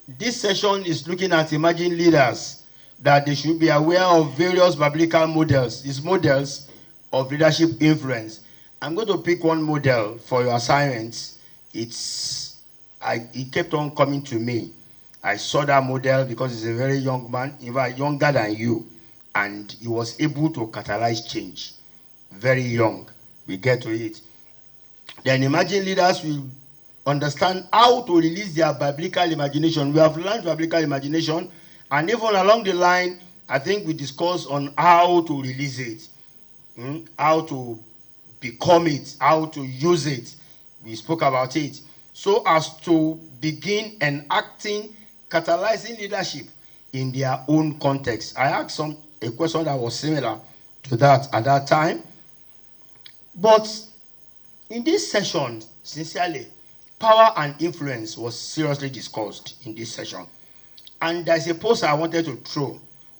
this session is looking at emerging leaders, that they should be aware of various biblical models. It's models of leadership influence. I'm going to pick one model for your assignments. It kept on coming to me. I saw that model because he's a very young man, even younger than you, and he was able to catalyze change. Very young. We get to it. Then emerging leaders will understand how to release their biblical imagination. We have learned biblical imagination, and even along the line, I think we discussed on how to release it, how to become it, how to use it. We spoke about it. So as to begin enacting, catalyzing leadership in their own context. I asked a question that was similar to that at that time. But in this session, sincerely, power and influence was seriously discussed in this session. And there's a post I wanted to throw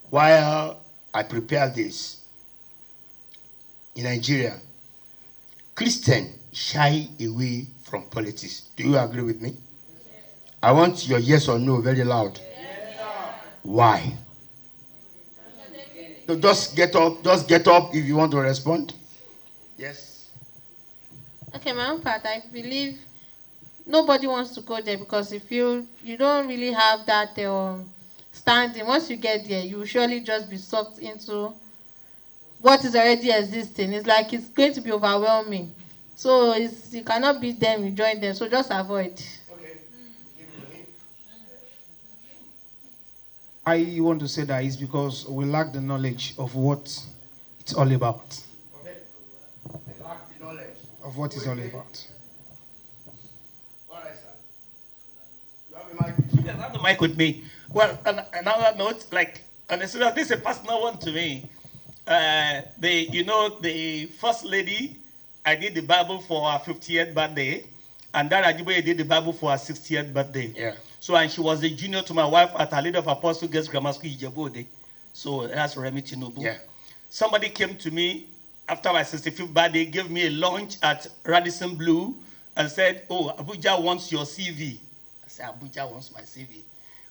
while I prepared this. In Nigeria, Christians shy away from politics. Do you agree with me? Yes. I want your yes or no very loud. Yes. Why? So just get up if you want to respond. Yes. Okay, my own part, I believe nobody wants to go there because if you don't really have that standing. Once you get there, you will surely just be sucked into what is already existing. It's like it's going to be overwhelming. So you cannot beat them, you join them. So just avoid. Okay. I want to say that it's because we lack the knowledge of what it's all about. Okay. They lack the knowledge of what it's all about. All right, sir. You have a mic with you? Yes, I have the mic with me. Well, another note, this is a personal one to me. The first lady, I did the Bible for her 50th birthday, and Dara Ajiboye did the Bible for her 60th birthday. Yeah. So, and she was a junior to my wife at Our Lady of Apostle Girls Grammar School, Ijebu-Ode. So that's Remi Tinubu. Yeah. Somebody came to me after my 65th birthday, gave me a lunch at Radisson Blue, and said, "Oh, Abuja wants your CV." I said, "Abuja wants my CV."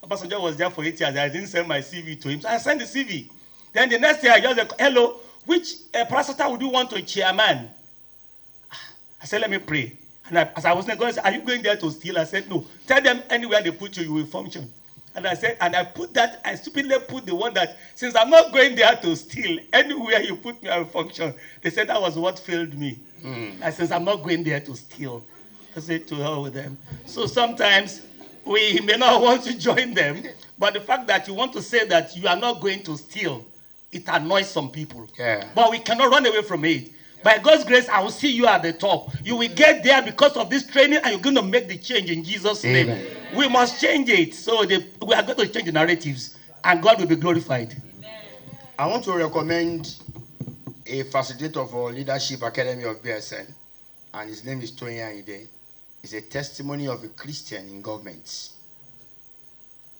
Obasanjo was there for 8 years. I didn't send my CV to him, so I sent the CV. Then the next year, I just said, "Hello, which parastatal would you want to chairman?" I said, "Let me pray." And as I was going to say, "Are you going there to steal?" I said, "No. Tell them anywhere they put you, you will function." And I said, and I stupidly put the one that, since I'm not going there to steal, anywhere you put me, I will function. They said that was what failed me. I said, I'm not going there to steal. I said, to hell with them. So sometimes we may not want to join them, but the fact that you want to say that you are not going to steal, it annoys some people. Yeah. But we cannot run away from it. By God's grace, I will see you at the top. You will get there because of this training, and you're going to make the change in Jesus' name. Amen. We must change it. So we are going to change the narratives, and God will be glorified. Amen. I want to recommend a facilitator for Leadership Academy of BSN, and his name is Tony Aide. It's a testimony of a Christian in government.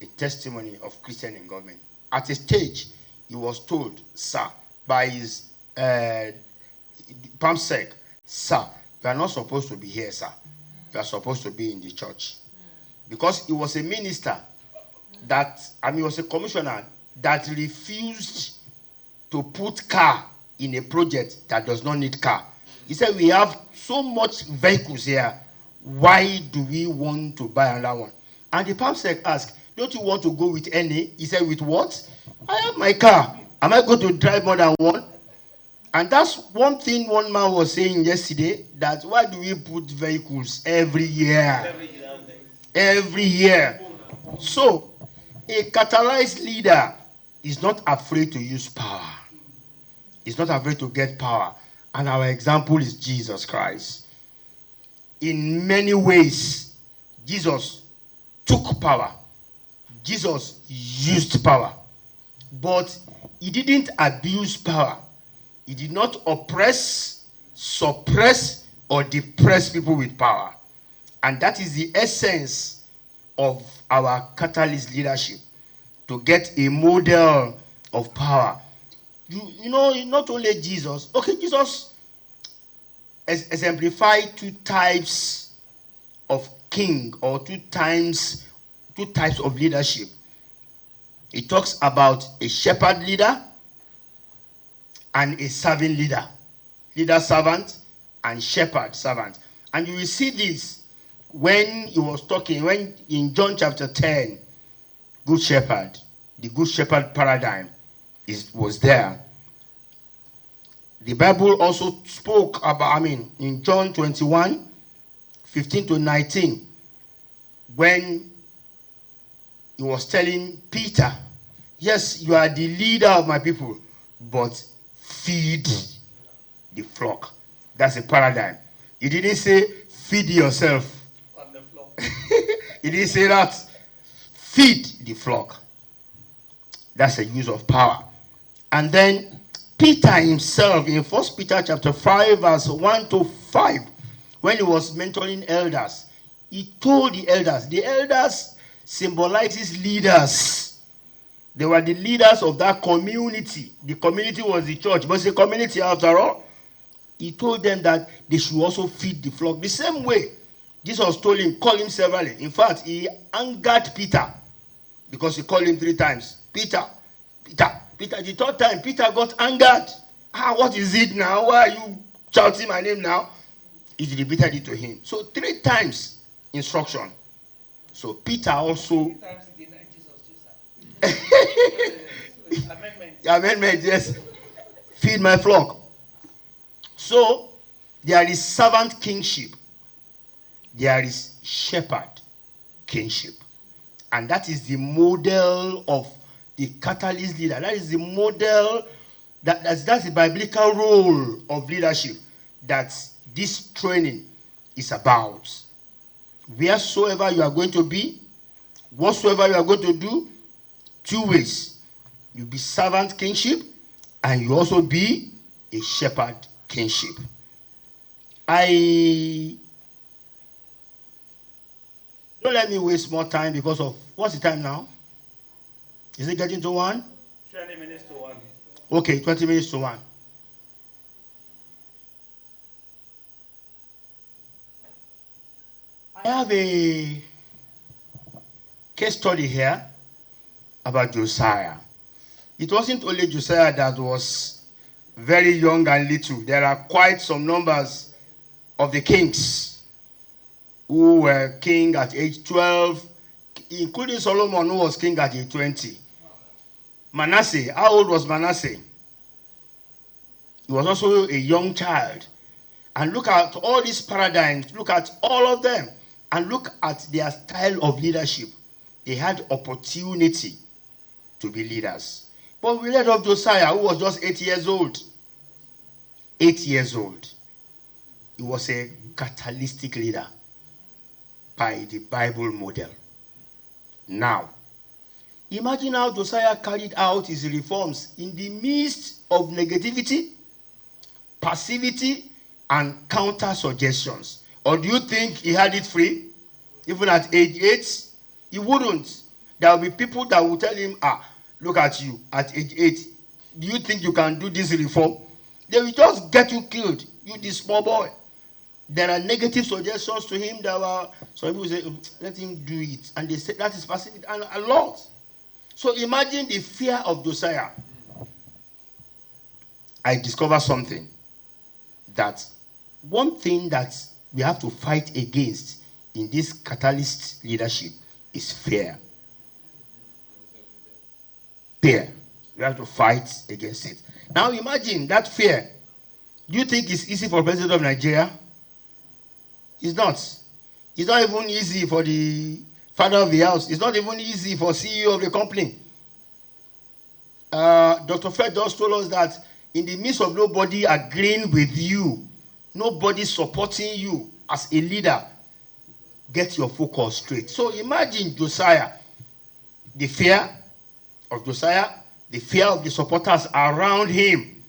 A testimony of Christian in government. At a stage, he was told, sir, by his PAMSEC, sir, you are not supposed to be here, sir. You are supposed to be in the church. Because he was a minister he was a commissioner that refused to put car in a project that does not need car. He said, we have so much vehicles here. Why do we want to buy another one? And the PAMSEC asked, don't you want to go with any? He said, with what? I have my car. Am I going to drive more than one? And that's one thing one man was saying yesterday, that why do we put vehicles every year? Every year. So, a catalyzed leader is not afraid to use power. He's not afraid to get power. And our example is Jesus Christ. In many ways, Jesus took power. Jesus used power. But he didn't abuse power. He did not oppress, suppress, or depress people with power. And that is the essence of our catalyst leadership, to get a model of power. You know, not only Jesus. Okay, Jesus exemplified two types of king, or two types two types of leadership. It talks about a shepherd leader and a serving leader. Leader servant and shepherd servant. And you will see this when he was talking, when in John chapter 10, good shepherd, the good shepherd paradigm was there. The Bible also spoke about, in John 21, 15 to 19, when he was telling Peter, yes, you are the leader of my people, but feed the flock. That's a paradigm. He didn't say feed yourself. On the floor. He didn't say that. Feed the flock. That's a use of power. And then Peter himself in 1 Peter chapter 5 verse 1 to 5, when he was mentoring elders, he told the elders symbolizes leaders. They were the leaders of that community. The community was the church, but it's a community after all. He told them that they should also feed the flock. The same way Jesus told him, call him severally. In fact, he angered Peter because he called him 3 times. Peter. The 3rd time, Peter got angered. What is it now? Why are you shouting my name now? He repeated it to him. So 3 times instruction. So Peter also. 3 times he denied Jesus too, sir. Amendment, yes. Feed my flock. So there is servant kingship. There is shepherd kingship. And that is the model of the catalyst leader. That is the model, that's the biblical role of leadership that this training is about. Wheresoever you are going to be, whatsoever you are going to do, 2 ways. You be servant kingship and you also be a shepherd kingship. Don't let me waste more time because of, what's the time now? Is it getting to 1? 20 minutes to 1. Okay, 20 minutes to 1. I have a case study here about Josiah. It wasn't only Josiah that was very young and little. There are quite some numbers of the kings who were king at age 12, including Solomon, who was king at age 20. Manasseh, how old was Manasseh? He was also a young child. And look at all these paradigms, look at all of them, and look at their style of leadership. They had opportunity to be leaders. But we read of Josiah, who was just 8 years old. 8 years old. He was a catalytic leader by the Bible model. Now, imagine how Josiah carried out his reforms in the midst of negativity, passivity, and counter-suggestions. Or do you think he had it free? Even at age 8, he wouldn't. There will be people that will tell him, look at you, at age 8, do you think you can do this reform? They will just get you killed, you this small boy. There are negative suggestions to him. There were some people say, let him do it. And they say that is passivity, and a lot. So imagine the fear of Josiah. I discovered something. That one thing that we have to fight against in this catalyst leadership is fear. Fear. We have to fight against it. Now imagine that fear. Do you think it's easy for the president of Nigeria? It's not. It's not even easy for the father of the house. It's not even easy for CEO of the company. Dr. Fred just told us that in the midst of nobody agreeing with you, nobody supporting you as a leader, get your focus straight. So imagine Josiah, the fear of Josiah, the fear of the supporters around him.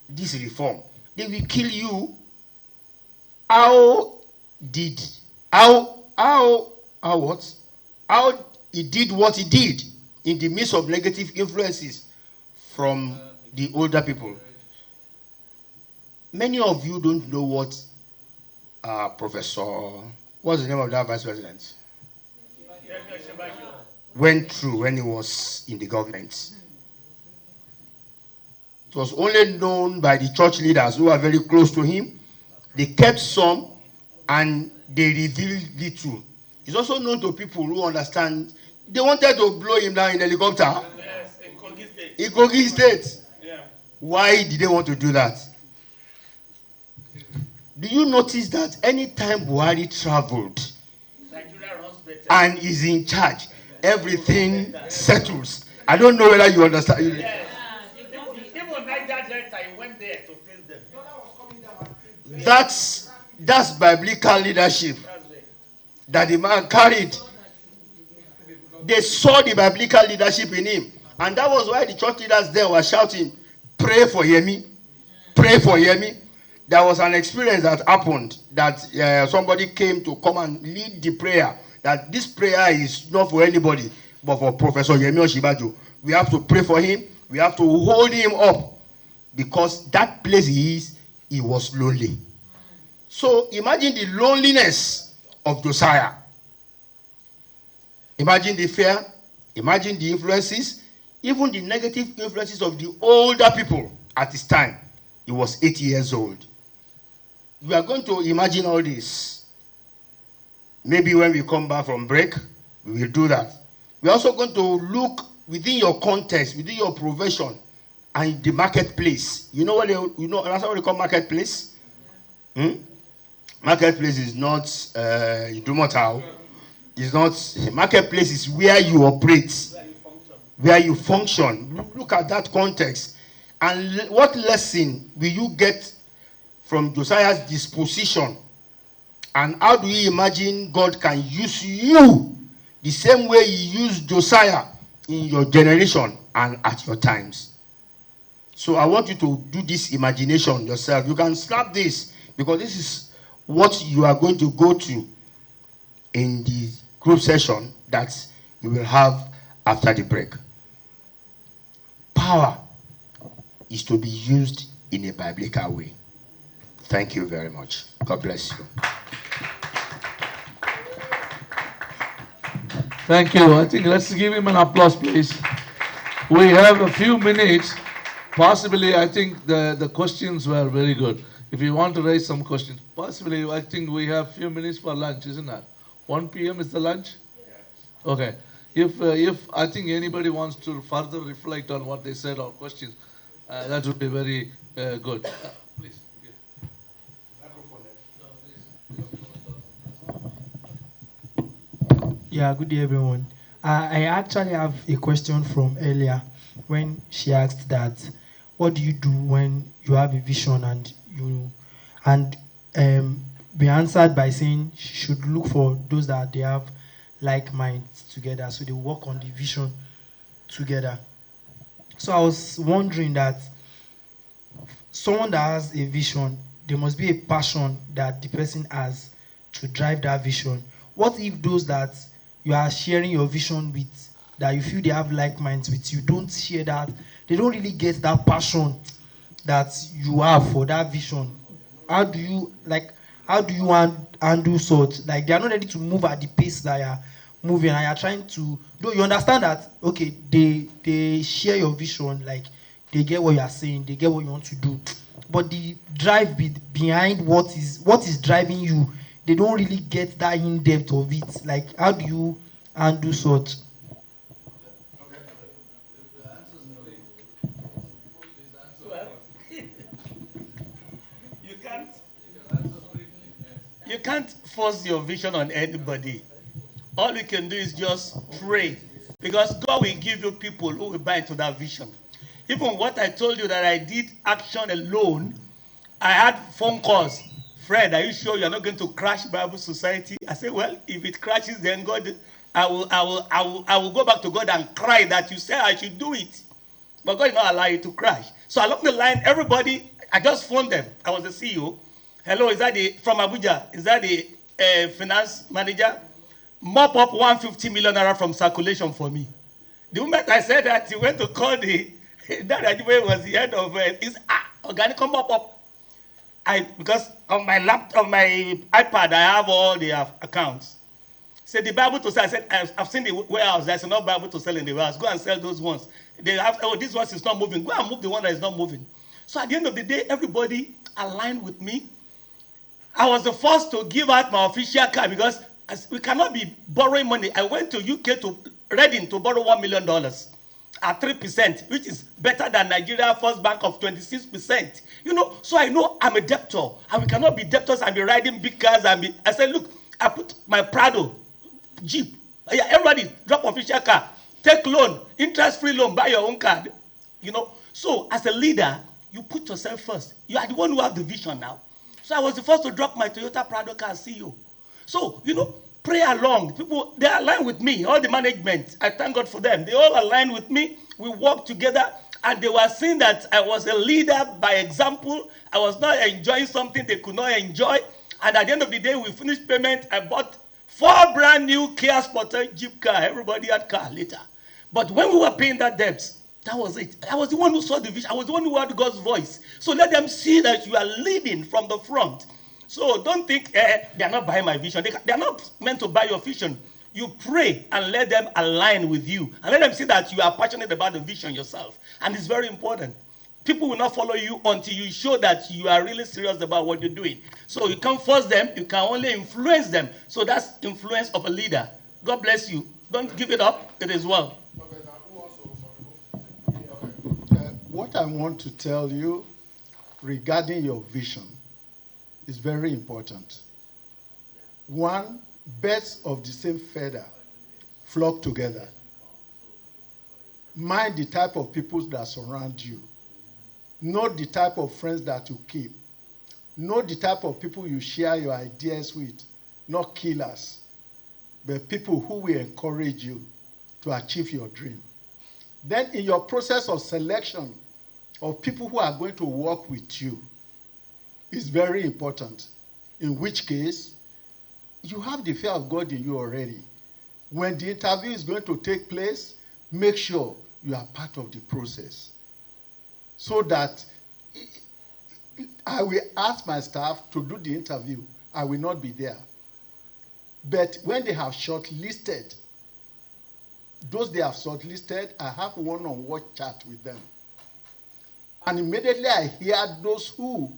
This reform, they will kill you. How he did what he did in the midst of negative influences from the older people. Many of you don't know what what's the name of that vice president? went through when he was in the government. It was only known by the church leaders who were very close to him. They kept some and they revealed little. It's also known to people who understand. They wanted to blow him down in helicopter. Yes, in Kogi State. In Kogi State. Yeah. Why did they want to do that? Do you notice that anytime Buhari traveled and is in charge, everything settles? I don't know whether you understand. Yes. Even Niger Delta, he went there to face them. That's biblical leadership that the man carried. They saw the biblical leadership in him. And that was why the church leaders there were shouting, "Pray for Yemi. Pray for Yemi." There was an experience that happened that somebody came to come and lead the prayer. That this prayer is not for anybody, but for Professor Yemi Oshibajo. We have to pray for him. We have to hold him up. Because that place he was lonely. So imagine the loneliness of Josiah. Imagine the fear. Imagine the influences. Even the negative influences of the older people at his time. He was 80 years old. We are going to imagine all this. Maybe when we come back from break, we will do that. We are also going to look within your context, within your profession, and the marketplace. You know that's what they call marketplace? Marketplace is not Idumotao. It's not marketplace is where you operate, where you function. Look at that context. And what lesson will you get from Josiah's disposition? And how do you imagine God can use you the same way he used Josiah in your generation and at your times? So I want you to do this imagination yourself. You can snap this because this is what you are going to go to in the group session that you will have after the break. Power is to be used in a biblical way. Thank you very much. God bless you. Thank you. I think let's give him an applause, please. We have a few minutes. Possibly, I think the questions were very good. If you want to raise some questions, possibly, I think we have a few minutes for lunch, isn't that? 1 p.m. is the lunch? Yeah. Okay. If I think anybody wants to further reflect on what they said or questions, that would be very good. Please. Yeah, good day, everyone. I actually have a question from earlier when she asked that, what do you do when you have a vision and be answered by saying she should look for those that they have like minds together, so they work on the vision together. So I was wondering that someone that has a vision, there must be a passion that the person has to drive that vision. What if those that you are sharing your vision with, that you feel they have like minds with you, don't share that, they don't really get that passion that you have for that vision? How do you undo such? Like, they are not ready to move at the pace that you are moving, and you are trying to, though you understand that, okay, they share your vision, like they get what you are saying, they get what you want to do, but the drive behind what is driving you, they don't really get that in-depth of it. Like, how do you undo such? You can't force your vision on anybody. All you can do is just pray, because God will give you people who will buy into that vision. Even what I told you that I did action alone, I had phone calls. Fred, are you sure you're not going to crash Bible Society? I said, well, if it crashes, then God, I will go back to God and cry that you said I should do it. But God did not allow you to crash. So along the line, everybody, I just phoned them. I was the CEO. Hello, is that from Abuja? Is that the finance manager? Mop up 150 million naira from circulation for me. The moment I said that, he went to call that was the head of organic mop up. Because on my laptop, on my iPad, I have all the accounts. Said the Bible to sell. I said, I've seen the warehouse. There's no Bible to sell in the warehouse. Go and sell those ones. They have, oh, this one is not moving. Go and move the one that is not moving. So at the end of the day, everybody aligned with me. I was the first to give out my official card because we cannot be borrowing money. I went to UK to Reading to borrow $1 million at 3%, which is better than Nigeria First Bank of 26%. You know, so I know I'm a debtor, and we cannot be debtors and be riding big cars and be. I said, look, I put my Prado Jeep. Yeah, everybody drop official car, take loan, interest-free loan, buy your own card. You know, so as a leader, you put yourself first. You are the one who have the vision now. So I was the first to drop my Toyota Prado car as CEO. So, you know, pray along. People, they align with me, all the management. I thank God for them. They all align with me. We work together, and they were seeing that I was a leader by example. I was not enjoying something they could not enjoy. And at the end of the day, we finished payment. I bought 4 brand new Kia Sportage Jeep car. Everybody had car later. But when we were paying that debt, that was it. I was the one who saw the vision. I was the one who heard God's voice. So let them see that you are leading from the front. So don't think they are not buying my vision. They are not meant to buy your vision. You pray and let them align with you. And let them see that you are passionate about the vision yourself. And it's very important. People will not follow you until you show that you are really serious about what you're doing. So you can't force them. You can only influence them. So that's influence of a leader. God bless you. Don't give it up. It is well. What I want to tell you regarding your vision is very important. One, birds of the same feather flock together. Mind the type of people that surround you. Know the type of friends that you keep. Know the type of people you share your ideas with. Not killers, but people who will encourage you to achieve your dream. Then in your process of selection of people who are going to work with you is very important. In which case, you have the fear of God in you already. When the interview is going to take place, make sure you are part of the process. So that I will ask my staff to do the interview. I will not be there. But when they have shortlisted, those they have shortlisted, I have one-on-one chat with them. And immediately I hear those who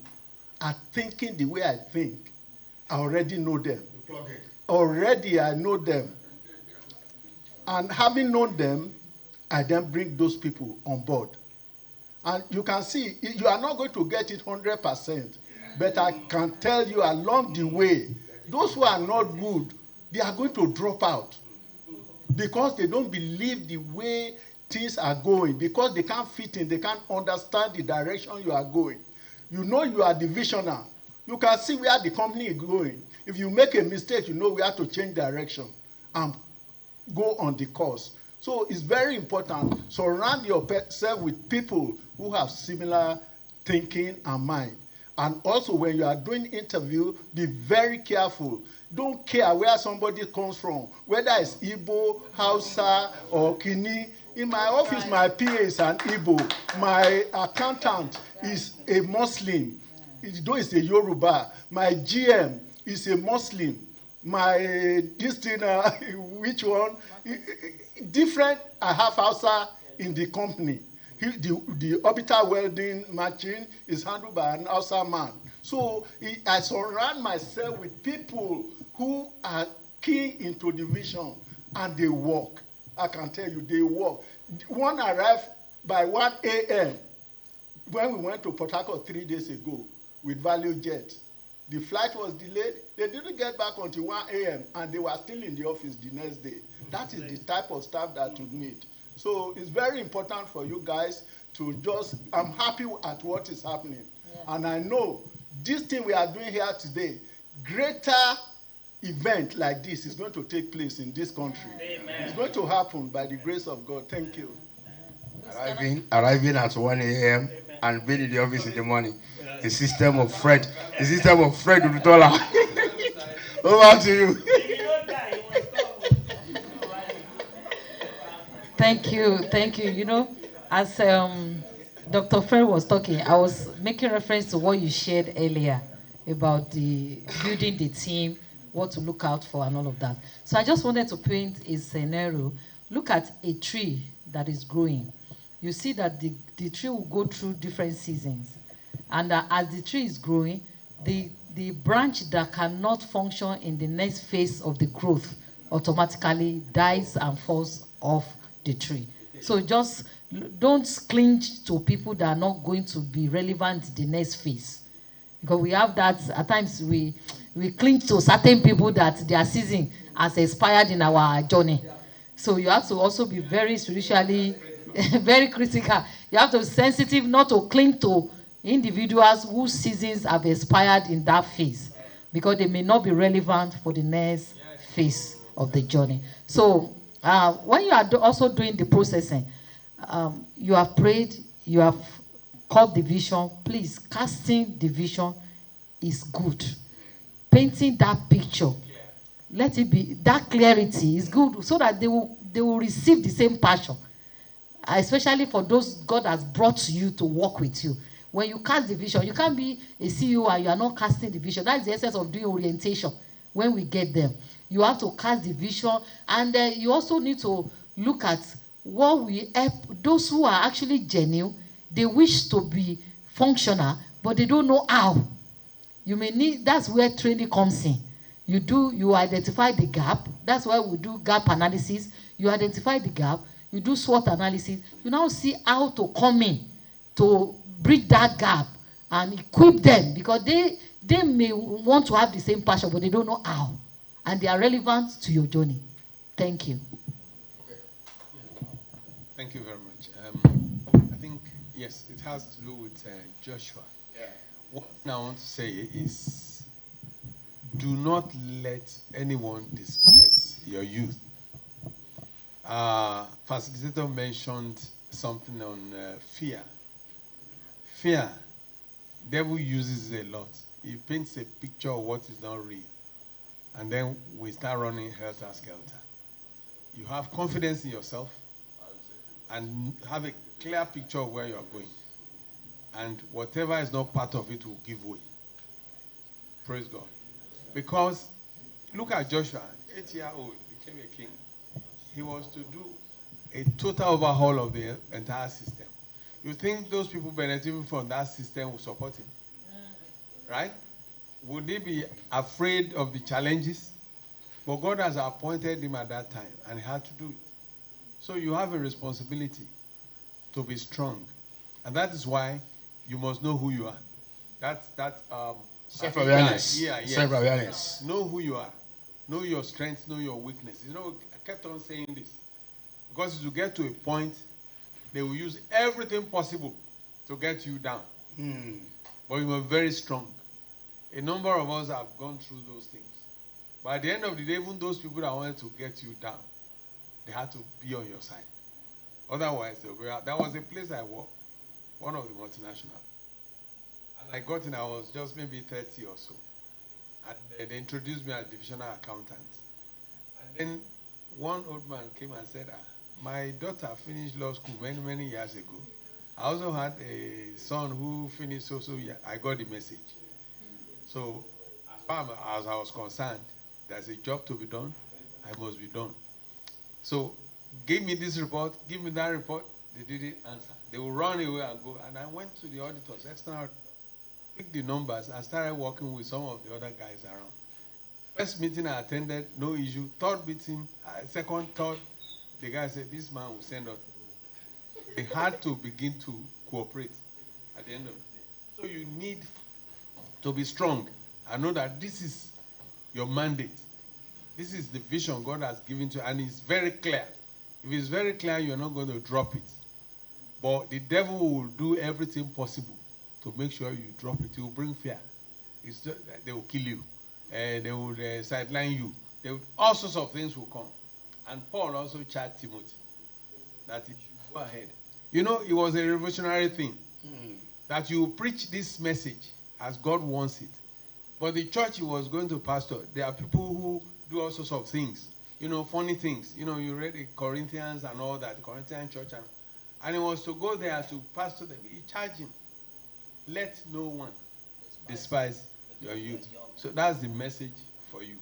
are thinking the way I think. I already know them. Already I know them. And having known them, I then bring those people on board. And you can see, you are not going to get it 100%. But I can tell you along the way, those who are not good, they are going to drop out. Because they don't believe the way things are going. Because they can't fit in, they can't understand the direction you are going. You know you are the visionary. You can see where the company is going. If you make a mistake, you know we have to change direction and go on the course. So it's very important. Surround yourself with people who have similar thinking and mind. And also when you are doing interview, be very careful. Don't care where somebody comes from, whether it's Igbo, Hausa, or Kini. In my office, my PA is an Igbo. My accountant is a Muslim. Though it's a Yoruba. My GM is a Muslim. My which one? Different. I have Hausa in the company. The orbital welding machine is handled by an Hausa man. So I surround myself with people who are key into the vision, and they work. I can tell you, they work. One arrived by 1 a.m. when we went to Port Harcourt 3 days ago with Value Jet. The flight was delayed. They didn't get back until 1 a.m. and they were still in the office the next day. That is the type of staff that you need. So it's very important for you guys to just, I'm happy at what is happening. Yeah. And I know this thing we are doing here today, greater event like this is going to take place in this country. Amen. It's going to happen by the grace of God. Thank you. Arriving at 1 a.m. and being in the office in the morning. The system of Fred. The system of Fred Udutola. Over to you. Thank you. Thank you. You know, as Dr. Fred was talking, I was making reference to what you shared earlier about the building the team, what to look out for and all of that. So I just wanted to paint a scenario. Look at a tree that is growing. You see that the tree will go through different seasons. And as the tree is growing, the branch that cannot function in the next phase of the growth automatically dies and falls off the tree. So just don't cling to people that are not going to be relevant in the next phase. Because we have that, at times we cling to certain people that their season has expired in our journey. So you have to also be very spiritually, very critical. You have to be sensitive not to cling to individuals whose seasons have expired in that phase, because they may not be relevant for the next phase of the journey. So when you are also doing the processing, you have prayed, you have caught the vision. Please, casting the vision is good. Painting that picture, let it be, that clarity is good, so that they will receive the same passion, especially for those God has brought to you to work with you. When you cast the vision, you can't be a CEO and you are not casting the vision. That's the essence of doing orientation. When we get them, you have to cast the vision, and you also need to look at what will help those who are actually genuine. They wish to be functional, but they don't know how. You may need, that's where training comes in. You identify the gap. That's why we do gap analysis. You identify the gap, you do SWOT analysis, you now see how to come in to bridge that gap and equip them, because they may want to have the same passion, but they don't know how, and they are relevant to your journey. Thank you. Thank you very much. I think, yes, it has to do with Joshua. Yeah. What I want to say is, do not let anyone despise your youth. Facilitator mentioned something on fear. Fear, devil uses a lot. He paints a picture of what is not real. And then we start running helter-skelter. You have confidence in yourself and have a clear picture of where you are going. And whatever is not part of it will give way. Praise God. Because look at Joshua, 8-year-old, became a king. He was to do a total overhaul of the entire system. You think those people benefiting from that system will support him? Right? Would they be afraid of the challenges? But God has appointed him at that time, and he had to do it. So you have a responsibility to be strong. And that is why you must know who you are. That's self-awareness. Yeah, yes. Self-awareness. Know who you are. Know your strengths, know your weaknesses. You know, I kept on saying this. Because you get to a point, they will use everything possible to get you down. But you are very strong. A number of us have gone through those things. But at the end of the day, even those people that wanted to get you down, they had to be on your side. Otherwise, there was a place I worked, one of the multinationals. And I got in, I was just maybe 30 or so. And they introduced me as divisional accountant. And then one old man came and said, my daughter finished law school many, many years ago. I also had a son who finished so I got the message. So as far as I was concerned, there's a job to be done, I must be done. So give me this report, give me that report. They didn't answer. They will run away and go. And I went to the auditors, external, picked the numbers, and started working with some of the other guys around. First meeting I attended, no issue. Third meeting, second, third, the guy said, this man will send us. They had to begin to cooperate at the end of the day. So you need to be strong and know that this is your mandate. This is the vision God has given to you, and it's very clear. If it's very clear, you're not going to drop it. But the devil will do everything possible to make sure you drop it. He will bring fear. They will kill you. They will sideline you. All sorts of things will come. And Paul also charged Timothy that he should go ahead. You know, it was a revolutionary thing. That you preach this message as God wants it. But the church he was going to pastor, there are people who do all sorts of things. You know, funny things. You know, you read the Corinthians and all that, Corinthian church. And he was to go there to pastor them. He charged him. Let no one despise your youth. So that's the message for you.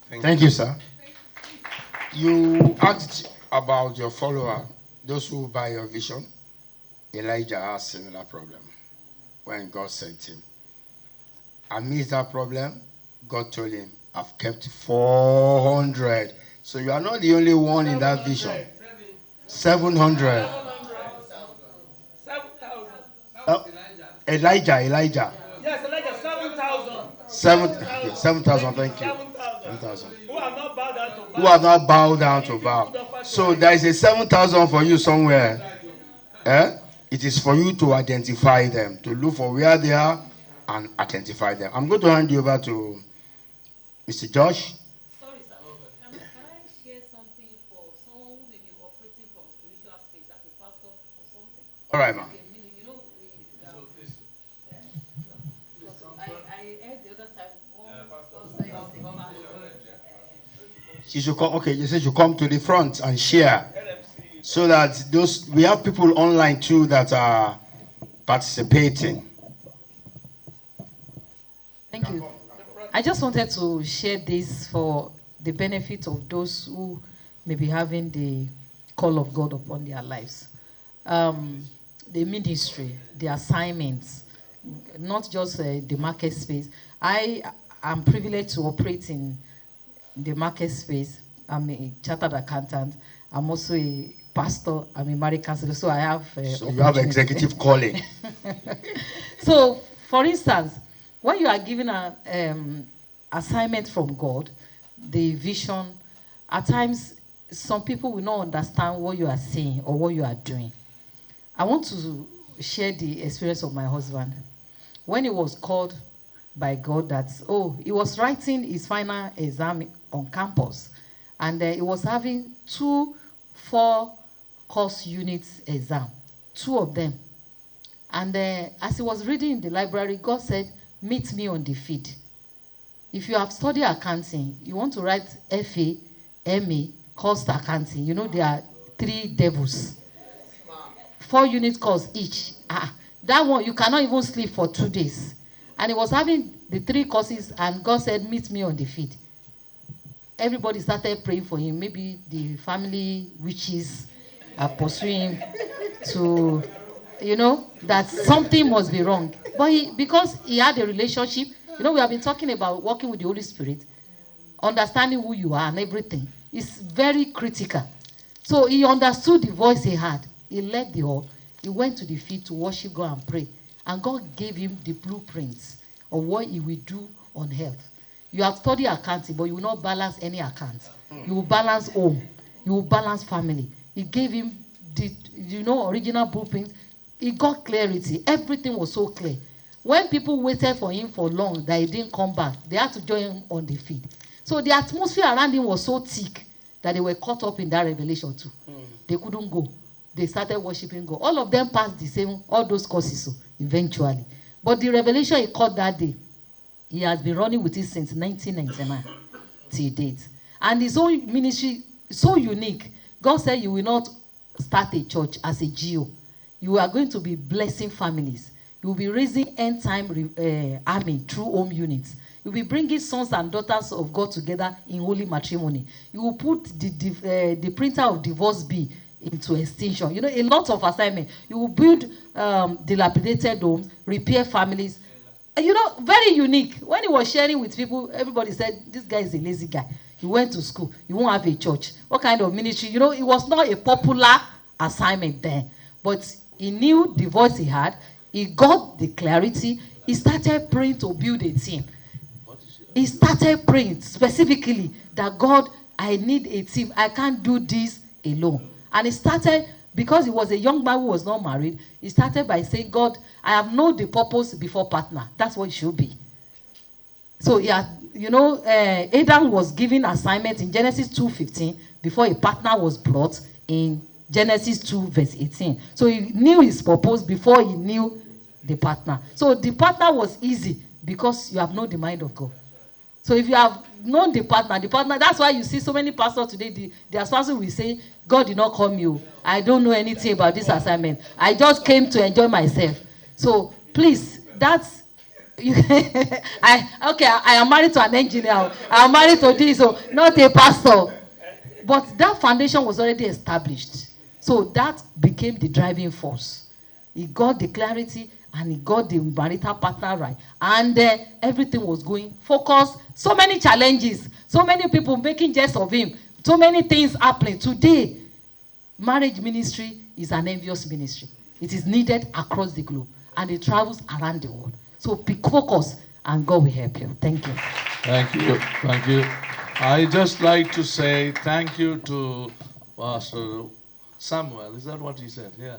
Thank you, sir. You asked about your follower, those who buy your vision. Elijah had a similar problem when God sent him. Amidst that problem, God told him, I've kept 400. So you are not the only one in that vision. 700. 7,000. Elijah. Yes, Elijah, 7,000. 7,000, thank you. 7,000. Who have not bowed down to bow. Who have not bowed down to bow. So there is a 7,000 for you somewhere. It is for you to identify them, to look for where they are and identify them. I'm going to hand you over to Mr. Josh. Sorry, sir. Can I share something for someone who may be operating from spiritual space as a pastor or something? All right, ma'am. You know, I heard the other time one pastor is a pastor. She should come. Okay, you said you come to the front and share, so that we have people online too that are participating. Thank you. I just wanted to share this for the benefit of those who may be having the call of God upon their lives. The ministry, the assignments, not just the market space. I am privileged to operate in the market space. I'm a chartered accountant. I'm also a pastor. I'm a married counselor. So I have. So you have executive calling. So, for instance, when you are given an assignment from God, the vision, at times some people will not understand what you are saying or what you are doing. I want to share the experience of my husband. When he was called by God that, he was writing his final exam on campus, and he was having 2 4-course units exam, 2 of them. And as he was reading in the library, God said, meet me on the field. If you have studied accounting, you want to write FA, MA, cost accounting. You know there are 3 devils. 4 unit course each. That one, you cannot even sleep for 2 days. And he was having the 3 courses, and God said, meet me on the field. Everybody started praying for him. Maybe the family witches are pursuing him to, that something must be wrong. But because he had a relationship, we have been talking about working with the Holy Spirit, understanding who you are and everything. It's very critical. So he understood the voice he had. He left the hall. He went to the field to worship God and pray. And God gave him the blueprints of what he will do on health. You have studied accounting, but you will not balance any account. You will balance home. You will balance family. He gave him the, original blueprint. He got clarity. Everything was so clear. When people waited for him for long that he didn't come back, they had to join him on the field. So the atmosphere around him was so thick that they were caught up in that revelation too. They couldn't go. They started worshiping God. All of them passed the same, all those courses eventually. But the revelation he caught that day, he has been running with it since 1999 till date. And his own ministry is so unique. God said you will not start a church as a GO. You are going to be blessing families. You will be raising end-time army through home units. You will be bringing sons and daughters of God together in holy matrimony. You will put the printer of divorce bill into extinction. A lot of assignment. You will build dilapidated homes, repair families. Very unique. When he was sharing with people, everybody said, this guy is a lazy guy. He went to school. He won't have a church. What kind of ministry? It was not a popular assignment then. But he knew the voice he had. He got the clarity. He started praying to build a team. He started praying specifically that God, I need a team. I can't do this alone. And he started, because he was a young man who was not married, he started by saying, God, I have known the purpose before partner. That's what it should be. So, Adam was given assignment in Genesis 2:15 before a partner was brought in Genesis 2 verse 18. So he knew his purpose before he knew the partner. So the partner was easy because you have known the mind of God. So if you have known the partner, that's why you see so many pastors today, their sponsor will say, God did not call me. I don't know anything about this assignment. I just came to enjoy myself. So please, that's I am married to an engineer. I am married to this, so not a pastor. But that foundation was already established. So that became the driving force. He got the clarity and he got the marital partner right. And everything was going focused. So many challenges, so many people making jest of him, so many things happening. Today, marriage ministry is an envious ministry. It is needed across the globe and it travels around the world. So pick focus and God will help you. Thank you. Thank you. Thank you. I just like to say thank you to Pastor Samuel. Is that what he said? Yeah.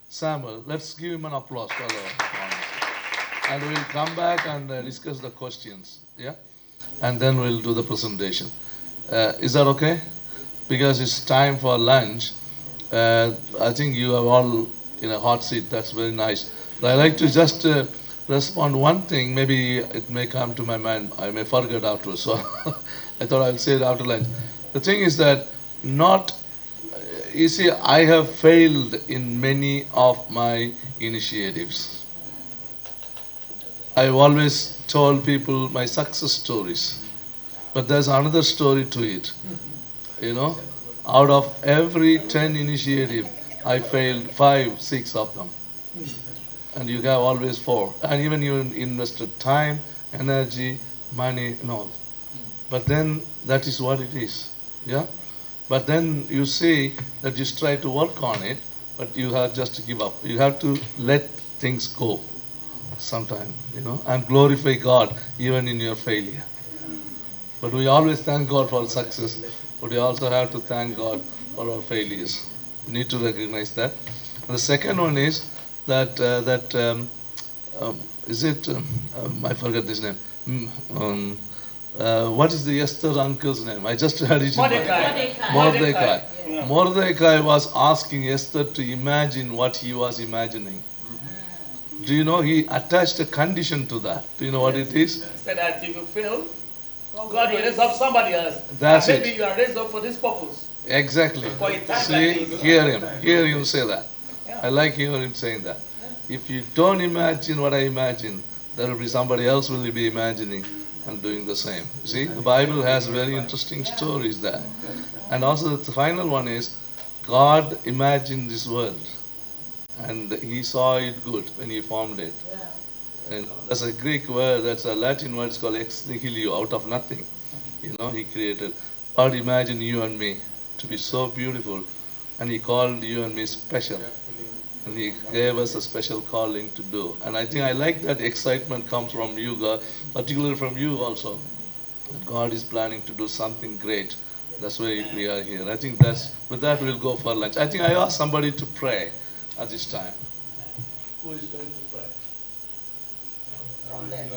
Samuel. Let's give him an applause. And we'll come back and discuss the questions. Yeah. And then we'll do the presentation. Is that okay? Because it's time for lunch. I think you are all in a hot seat. That's very nice. But I like to just respond one thing. Maybe it may come to my mind. I may forget afterwards. So I thought I'll say it after lunch. The thing is that you see, I have failed in many of my initiatives. I've always told people my success stories. But there's another story to it. You know, out of every 10 initiatives, I failed 5, 6 of them. And you have always 4. And even you invested time, energy, money, and all. But then that is what it is. Yeah? But then you say that you try to work on it, but you have just to give up. You have to let things go sometime, you know, and glorify God even in your failure. But we always thank God for success, but we also have to thank God for our failures. We need to recognize that. And the second one is that, I forgot his name. What is the Esther uncle's name? I just heard it. Mordecai. Mordecai was asking Esther to imagine what he was imagining. Do you know he attached a condition to that? Do you know what it is? Said that if you fail, God will raise up somebody else. That's and maybe it. you are raised up for this purpose. Exactly. For a time See, like this. hear him say that. I like hearing him saying that. If you don't imagine what I imagine, there will be somebody else will be imagining and doing the same. See, the Bible has very interesting stories there. And also the final one is, God imagined this world and he saw it good when he formed it. And that's a Greek word, that's a Latin word, it's called ex nihilo, out of nothing. You know, he created. God imagined you and me to be so beautiful, and he called you and me special. And he gave us a special calling to do. And I think I like that excitement comes from you, God, particularly from you also. That God is planning to do something great. That's why we are here. I think with that we'll go for lunch. I think I asked somebody to pray at this time. Who is going to pray?